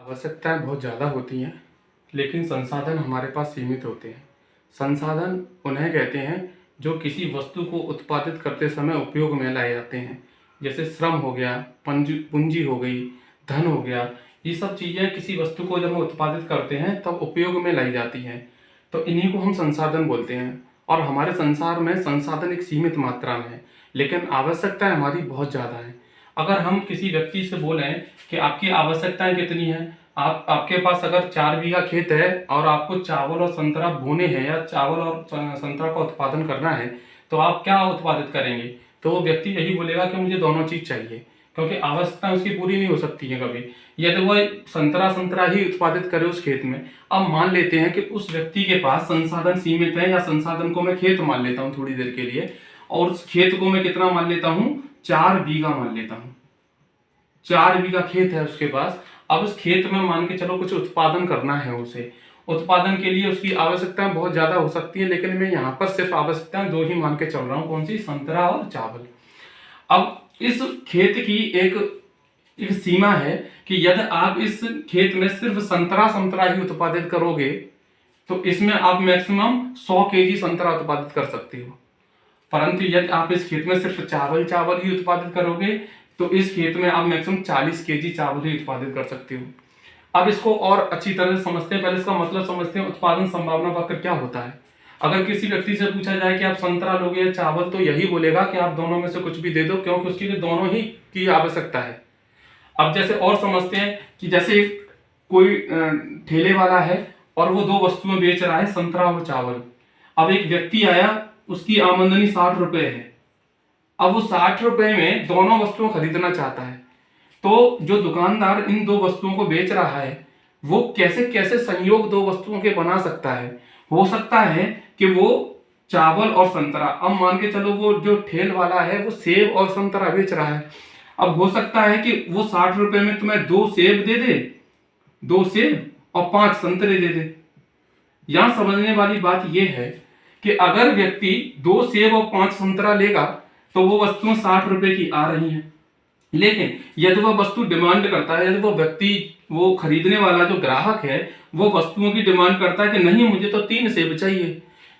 आवश्यकताएं बहुत ज़्यादा होती हैं, लेकिन संसाधन हमारे पास सीमित होते हैं। संसाधन उन्हें कहते हैं जो किसी वस्तु को उत्पादित करते समय उपयोग में लाए जाते हैं। जैसे श्रम हो गया, पूंजी पूंजी हो गई, धन हो गया। ये सब चीज़ें किसी वस्तु को जब हम उत्पादित करते हैं तब उपयोग में लाई जाती हैं, तो इन्हीं को हम संसाधन बोलते हैं। और हमारे संसार में संसाधन एक सीमित मात्रा में है, लेकिन आवश्यकताएं हमारी बहुत ज़्यादा हैं। अगर हम किसी व्यक्ति से बोलें कि आपकी आवश्यकताएं कितनी हैं, आपके पास अगर 4 बीघा खेत है और आपको चावल और संतरा बोने हैं या चावल और संतरा का उत्पादन करना है, तो आप क्या उत्पादित करेंगे? तो वो व्यक्ति यही बोलेगा कि मुझे दोनों चीज़ चाहिए, क्योंकि आवश्यकता उसकी पूरी नहीं हो सकती है कभी। यदि वह संतरा ही उत्पादित करे उस खेत में। अब मान लेते हैं कि उस व्यक्ति के पास संसाधन सीमित है, या संसाधन को मैं खेत मान लेता हूँ थोड़ी देर के लिए, और उस खेत को मैं कितना मान लेता हूँ? 4 बीघा मान लेता हूँ। 4 बीघा खेत है उसके पास। अब उस खेत में मान के चलो कुछ उत्पादन करना है उसे। उत्पादन के लिए उसकी आवश्यकताएं बहुत ज्यादा हो सकती है, लेकिन मैं यहाँ पर सिर्फ आवश्यकताएं 2 ही मान के चल रहा हूँ। कौन सी? संतरा और चावल। अब इस खेत की एक सीमा है कि यदि आप इस खेत में सिर्फ संतरा ही उत्पादित करोगे तो इसमें आप मैक्सिमम 100 केजी संतरा उत्पादित कर सकते हो। परंतु यदि आप इस खेत में सिर्फ चावल ही उत्पादित करोगे तो इस खेत में आप मैक्सिमम 40 केजी चावल ही उत्पादित कर सकते हो। अब इसको और अच्छी तरह से समझते हैं, पहले इसका मतलब समझते हैं। उत्पादन संभावना वक्र क्या होता है? अगर किसी व्यक्ति से पूछा जाए कि आप संतरा लोगे या चावल, तो यही बोलेगा कि आप दोनों में से कुछ भी दे दो, क्योंकि उसके लिए दोनों ही की आवश्यकता है। अब जैसे और समझते हैं कि जैसे कोई ठेले वाला है और वो 2 वस्तुएं बेच रहा है, संतरा और चावल। अब एक व्यक्ति आया, उसकी आमदनी 60 रुपए है। अब वो 60 रुपए में दोनों वस्तुएं खरीदना चाहता है, तो जो दुकानदार इन 2 वस्तुओं को बेच रहा है वो कैसे कैसे संयोग 2 वस्तुओं के बना सकता है? हो सकता है कि वो चावल और संतरा, अब मान के चलो वो जो ठेल वाला है वो सेब और संतरा बेच रहा है। अब हो सकता है कि वो 60 रुपए में तुम्हें 2 सेब दे दे, 2 सेब और 5 संतरे दे दे। यहां समझने वाली बात यह है कि अगर व्यक्ति 2 सेब और 5 संतरा लेगा तो वो वस्तुएं 60 रुपए की आ रही हैं। लेकिन यदि वह वस्तु डिमांड करता है, यदि वो व्यक्ति, वो खरीदने वाला जो ग्राहक है, वो वस्तुओं की डिमांड करता है कि नहीं मुझे तो 3 सेब चाहिए,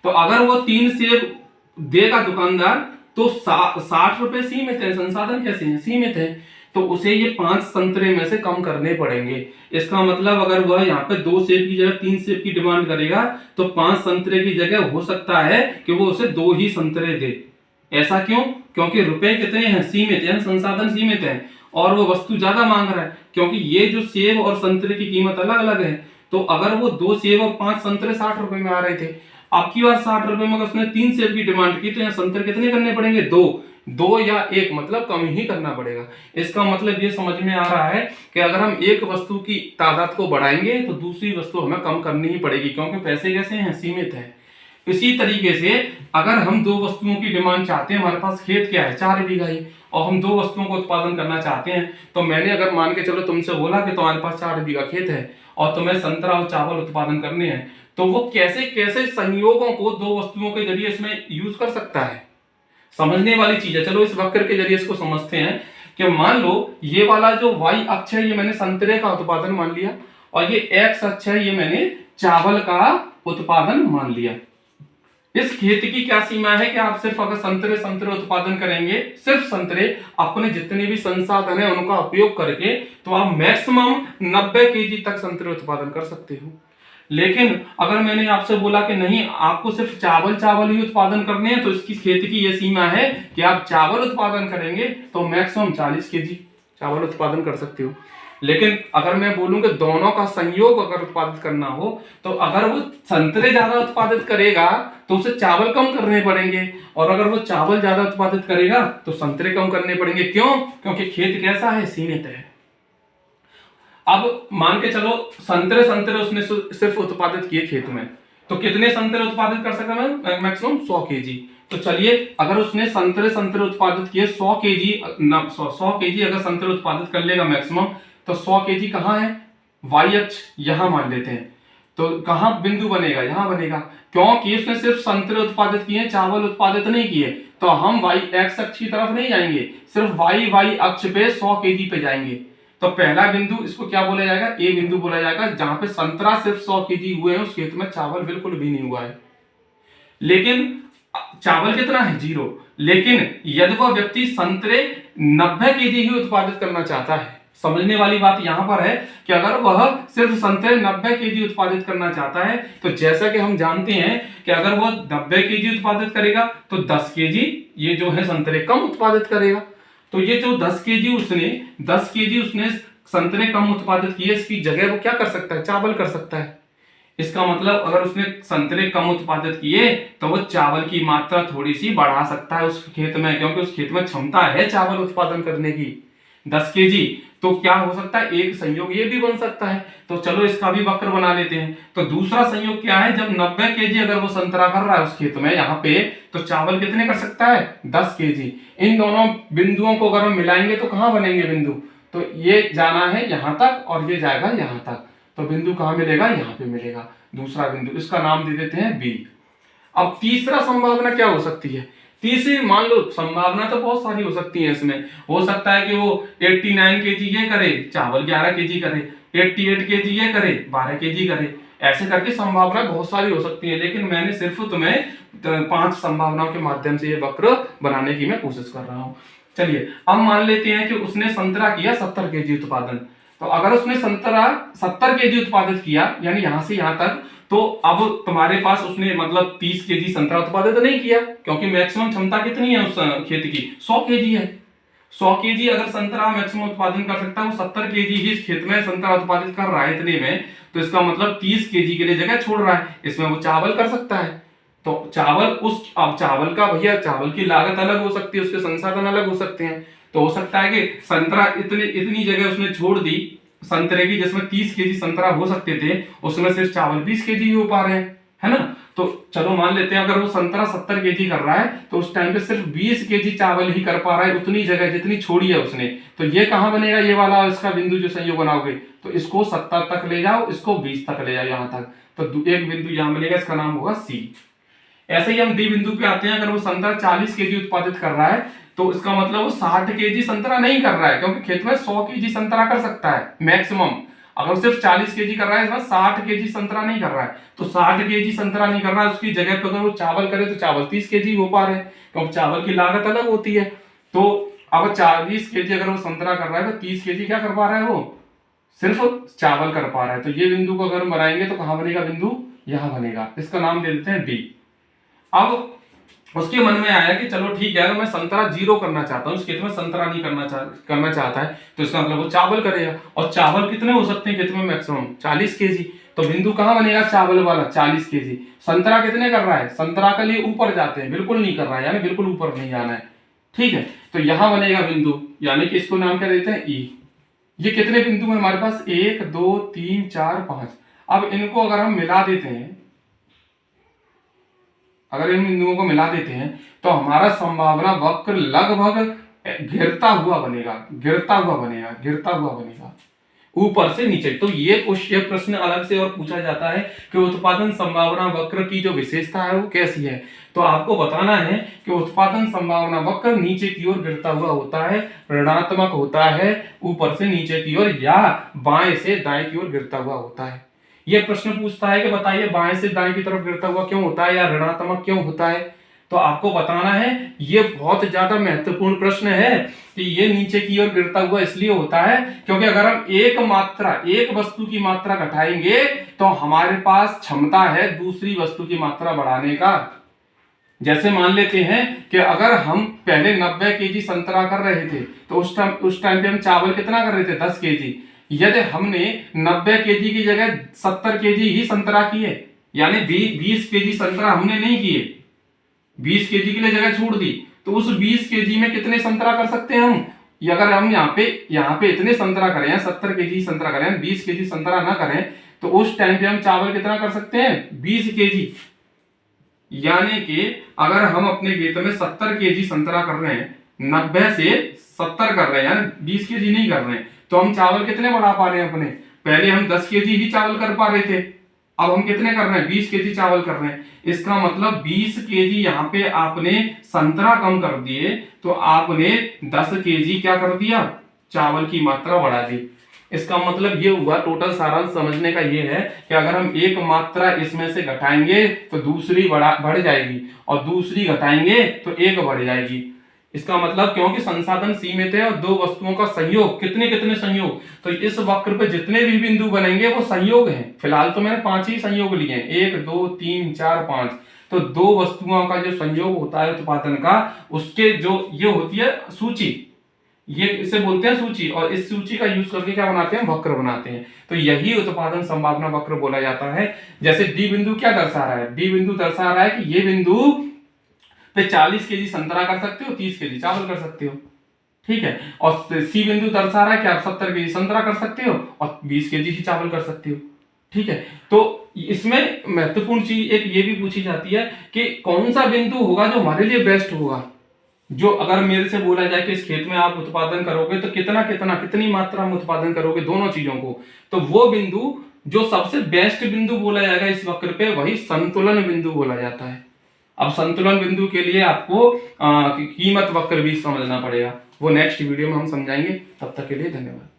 तो अगर वो 3 सेब देगा दुकानदार तो 60 रुपए सीमित है। संसाधन कैसे हैं? सीमित है। तो उसे ये 5 संतरे में से कम करने पड़ेंगे। इसका मतलब अगर वह यहाँ पे 2 सेब की जगह 3 सेब की डिमांड करेगा तो 5 संतरे की जगह हो सकता है कि वो उसे 2 ही संतरे दे। ऐसा क्यों? क्योंकि रुपए कितने हैं? सीमित है, संसाधन सीमित है, और वो वस्तु ज्यादा मांग रहा है। क्योंकि ये जो सेब और संतरे की कीमत अलग अलग है, तो अगर वो 2 सेब और 5 संतरे 60 रुपए में आ रहे थे, अब की बार 60 रुपए में अगर उसने 3 सेब की डिमांड की, तो यहाँ संतरे कितने करने पड़ेंगे? 2 या 1, मतलब कम ही करना पड़ेगा। इसका मतलब ये समझ में आ रहा है कि अगर हम एक वस्तु की तादाद को बढ़ाएंगे तो दूसरी वस्तु हमें कम करनी ही पड़ेगी, क्योंकि पैसे कैसे हैं? सीमित है। इसी तरीके से अगर हम 2 वस्तुओं की डिमांड चाहते हैं, हमारे पास खेत क्या है? 4 बीघा ही, और हम 2 वस्तुओं को उत्पादन करना चाहते हैं, तो मैंने अगर मान के चलो तुमसे बोला कि तुम्हारे पास 4 बीघा खेत है और तुम्हें संतरा और चावल उत्पादन करने हैं, तो वो कैसे कैसे संयोगों को 2 वस्तुओं के जरिए इसमें यूज कर सकता है? समझने वाली चीज है। चलो इस वक्र के जरिए इसको समझते हैं कि मान लो ये वाला जो y अक्ष है ये मैंने संतरे का उत्पादन मान लिया, और ये x अक्ष है ये मैंने चावल का उत्पादन मान लिया। इस खेत की क्या सीमा है कि आप सिर्फ अगर संतरे उत्पादन करेंगे, सिर्फ संतरे, अपने जितने भी संसाधन है उनका उपयोग करके, तो आप मैक्सिमम 90 केजी तक संतरे उत्पादन कर सकते हो। लेकिन अगर मैंने आपसे बोला कि नहीं, आपको सिर्फ चावल ही उत्पादन करने हैं, तो इसकी खेत की यह सीमा है कि आप चावल उत्पादन करेंगे तो मैक्सिमम 40 केजी चावल उत्पादन कर सकते हो। लेकिन अगर मैं बोलूं कि दोनों का संयोग अगर उत्पादित करना हो, तो अगर वो संतरे ज्यादा उत्पादित करेगा तो उसे चावल कम करने पड़ेंगे, और अगर वो चावल ज्यादा उत्पादित करेगा तो संतरे कम करने पड़ेंगे। क्यों? क्योंकि खेत कैसा है? सीमित है। अब मान के चलो संतरे उसने सिर्फ उत्पादित किए खेत में, तो कितने संतरे उत्पादित कर सकता है? Maximum 100 KG. तो चलिए, अगर उसने संतरे उत्पादित किए 100 केजी, 100 केजी अगर संतरे उत्पादित कर लेगा मैक्सिमम, तो 100 केजी कहाँ है? y अक्ष यहां मान लेते हैं, तो कहां बिंदु बनेगा? यहां बनेगा, क्योंकि उसने सिर्फ संतरे उत्पादित किए, चावल उत्पादित नहीं किए। तो हम y x अक्ष की तरफ नहीं जाएंगे, सिर्फ y अक्ष पे 100 केजी पे जाएंगे। तो पहला बिंदु इसको क्या बोला जाएगा, ए बिंदु बोला जाएगा, जहां पे संतरा सिर्फ 100 केजी हुए हैं, उस खेत में चावल बिल्कुल भी नहीं हुआ है। लेकिन चावल कितना है, 0। लेकिन यदि वह व्यक्ति संतरे 90 केजी ही उत्पादित करना चाहता है, समझने वाली बात यहां पर है कि अगर वह सिर्फ संतरे 90 केजी उत्पादित करना चाहता है, तो जैसा कि हम जानते हैं कि अगर वह 90 केजी उत्पादित करेगा तो 10 केजी ये जो है संतरे कम उत्पादित करेगा। तो ये जो 10 केजी उसने संतरे कम उत्पादित किए, इसकी जगह वो क्या कर सकता है, चावल कर सकता है। इसका मतलब अगर उसने संतरे कम उत्पादित किए तो वो चावल की मात्रा थोड़ी सी बढ़ा सकता है उस खेत में, क्योंकि उस खेत में क्षमता है चावल उत्पादन करने की 10 केजी। तो क्या हो सकता है, एक संयोग ये भी बन सकता है। तो चलो इसका भी वक्र बना लेते हैं। तो दूसरा संयोग क्या है, जब 90 केजी अगर वो संतरा कर रहा है उस खेत में यहाँ पे, तो चावल कितने कर सकता है, 10 केजी। इन दोनों बिंदुओं को अगर हम मिलाएंगे तो कहाँ बनेंगे बिंदु, तो ये जाना है यहां तक और ये जाएगा यहां तक, तो बिंदु कहां मिलेगा, यहां पे मिलेगा दूसरा बिंदु। इसका नाम दे देते हैं बी। अब तीसरा संभावना क्या हो सकती है, तीसरी मान लो संभावना तो बहुत सारी हो सकती है। इसमें हो सकता है कि वो 89 केजी ये करे, चावल 11 केजी करे, 88 केजी ये करे, 12 केजी करे, ऐसे करके संभावना बहुत सारी हो सकती है। लेकिन मैंने सिर्फ तुम्हें 5 संभावनाओं के माध्यम से ये वक्र बनाने की मैं कोशिश कर रहा हूं। चलिए अब मान लेते हैं कि उसने संतरा किया 70 केजी उत्पादन। तो अगर उसने संतरा 70 केजी उत्पादित किया, यानी यहां से यहां तक, तो अब तुम्हारे पास उसने मतलब 30 केजी संतरा उत्पादित नहीं किया, क्योंकि मैक्सिमम क्षमता कितनी है उस खेत की, 100 केजी है। 100 केजी अगर संतरा मैक्सिमम उत्पादन कर सकता है, वो 70 केजी ही इस खेत में संतरा उत्पादित कर रहा है इतने में, तो इसका मतलब 30 केजी के लिए जगह छोड़ रहा है, इसमें वो चावल कर सकता है। तो चावल अब चावल का भैया, चावल की लागत अलग हो सकती है, उसके संसाधन अलग हो सकते हैं। तो हो सकता है कि संतरा इतनी जगह उसने छोड़ दी संतरे की, जिसमें 30 केजी संतरा हो सकते थे, उसमें सिर्फ चावल 20 केजी ही हो पा रहे हैं, है ना। तो चलो मान लेते हैं अगर वो संतरा 70 केजी कर रहा है, तो उस टाइम पे सिर्फ 20 केजी चावल ही कर पा रहा है, उतनी जगह जितनी छोड़ी है उसने। तो ये कहां बनेगा, ये वाला इसका बिंदु जो संयोग बनाओगे, तो इसको 70 तक ले जाओ, इसको 20 तक ले जाओ यहां तक, तो एक बिंदु यहां मिलेगा, इसका नाम होगा सी। ऐसे ही हम डी बिंदु पे आते हैं। अगर वो संतरा 40 केजी उत्पादित कर रहा है, तो इसका मतलब वो 60 केजी संतरा नहीं कर रहा है, क्योंकि खेत में 100 केजी संतरा कर सकता है मैक्सिमम। अगर सिर्फ 40 केजी कर रहा है, इसमें 60 केजी संतरा नहीं कर रहा है, तो 60 केजी संतरा नहीं कर रहा है, उसकी जगह पे अगर वो चावल करे तो चावल 30 केजी हो पा रहे हैं, क्योंकि चावल की लागत अलग होती है। तो अब 40 केजी अगर वो संतरा कर रहा है, तो 30 केजी क्या कर पा रहा है, वो सिर्फ चावल कर पा रहा है। तो ये बिंदु को अगर हम बनाएंगे तो कहां बनेगा बिंदु, यहां बनेगा, इसका नाम दे देते हैं डी। अब उसके मन में आया कि चलो ठीक है, अगर मैं संतरा 0 करना चाहता हूँ, उस खेत में संतरा नहीं करना चाहता है, तो इसका मतलब वो चावल करेगा। और चावल कितने हो सकते हैं खेत में, मैक्सिमम 40 केजी। तो बिंदु कहां बनेगा, चावल वाला 40 केजी। संतरा कितने कर रहा है, संतरा के लिए ऊपर जाते हैं, बिल्कुल नहीं कर रहा है, यानी बिल्कुल ऊपर नहीं जाना है, ठीक है। तो यहां बनेगा बिंदु, यानी कि इसको नाम क्या देते हैं, ई। ये कितने बिंदु है हमारे पास, 1 2 3 4 5। अब इनको अगर हम मिला देते हैं, अगर इन बिंदुओं को मिला देते हैं, तो हमारा संभावना वक्र लगभग गिरता हुआ बनेगा ऊपर से नीचे। तो ये प्रश्न अलग से और पूछा जाता है कि उत्पादन संभावना वक्र की जो विशेषता है वो कैसी है। तो आपको बताना है कि उत्पादन संभावना वक्र नीचे की ओर गिरता हुआ होता है, ऋणात्मक होता है, ऊपर से नीचे की ओर या बाएं से दाएं की ओर गिरता हुआ होता है। यह प्रश्न पूछता है कि बताइए बाएं से दाएं की तरफ गिरता हुआ क्यों होता है या ऋणात्मक क्यों होता है। तो आपको बताना है, ये बहुत ज्यादा महत्वपूर्ण प्रश्न है कि ये नीचे की ओर गिरता हुआ इसलिए होता है क्योंकि अगर हम एक वस्तु की मात्रा घटाएंगे तो हमारे पास क्षमता है दूसरी वस्तु की मात्रा बढ़ाने का। जैसे मान लेते हैं कि अगर हम पहले 90 केजी संतरा कर रहे थे, तो उस टाइम पे हम चावल कितना कर रहे थे, 10 केजी। यदि हमने 90 केजी की जगह 70 केजी ही संतरा किए, यानी 20 केजी संतरा हमने नहीं किए, 20 केजी के लिए जगह छोड़ दी, तो उस 20 केजी में कितने संतरा कर सकते हैं हम। अगर हम यहाँ पे इतने संतरा करें, 70 केजी संतरा करें, 20 केजी संतरा ना करें, तो उस टाइम पे हम चावल कितना कर सकते हैं, 20 केजी। यानी कि अगर हम अपने खेत में 70 केजी संतरा कर रहे हैं, 90 से 70 कर रहे हैं, यानी 20 केजी नहीं कर रहे हैं, तो हम चावल कितने बढ़ा पा रहे हैं अपने। पहले हम 10 केजी ही चावल कर पा रहे थे, अब हम कितने कर रहे हैं, 20 केजी चावल कर रहे हैं। इसका मतलब 20 केजी यहाँ पे आपने संतरा कम कर दिए, तो आपने 10 केजी क्या कर दिया, चावल की मात्रा बढ़ा दी। इसका मतलब ये हुआ, टोटल सारांश समझने का ये है कि अगर हम एक मात्रा इसमें से घटाएंगे तो दूसरी बढ़ जाएगी, और दूसरी घटाएंगे तो एक बढ़ जाएगी। इसका मतलब क्योंकि संसाधन सीमित है और दो वस्तुओं का संयोग, कितने कितने संयोग, तो इस वक्र पे जितने भी बिंदु बनेंगे वो संयोग हैं। फिलहाल तो मैंने 5 ही संयोग लिए हैं, 1 2 3 4 5। तो दो वस्तुओं का जो संयोग होता है उत्पादन का, उसके जो ये होती है सूची, ये इसे बोलते हैं सूची, और इस सूची का यूज करके क्या बनाते हैं, वक्र बनाते हैं। तो यही उत्पादन संभावना वक्र बोला जाता है। जैसे डी बिंदु क्या दर्शा रहा है, डी बिंदु दर्शा रहा है कि ये बिंदु पे 40 केजी संतरा कर सकते हो, 30 केजी चावल कर सकते हो, ठीक है। और सी बिंदु दर्शा रहा है कि आप 70 केजी संतरा कर सकते हो और 20 केजी ही चावल कर सकते हो, ठीक है। तो इसमें महत्वपूर्ण चीज एक ये भी पूछी जाती है कि कौन सा बिंदु होगा जो हमारे लिए बेस्ट होगा। जो अगर मेरे से बोला जाए कि इस खेत में आप उत्पादन करोगे तो कितनी मात्रा में उत्पादन करोगे दोनों चीजों को, तो वो बिंदु जो सबसे बेस्ट बिंदु बोला जाएगा इस वक्र पे, वही संतुलन बिंदु बोला जाता है। अब संतुलन बिंदु के लिए आपको कीमत वक्र भी समझना पड़ेगा, वो नेक्स्ट वीडियो में हम समझाएंगे। तब तक के लिए धन्यवाद।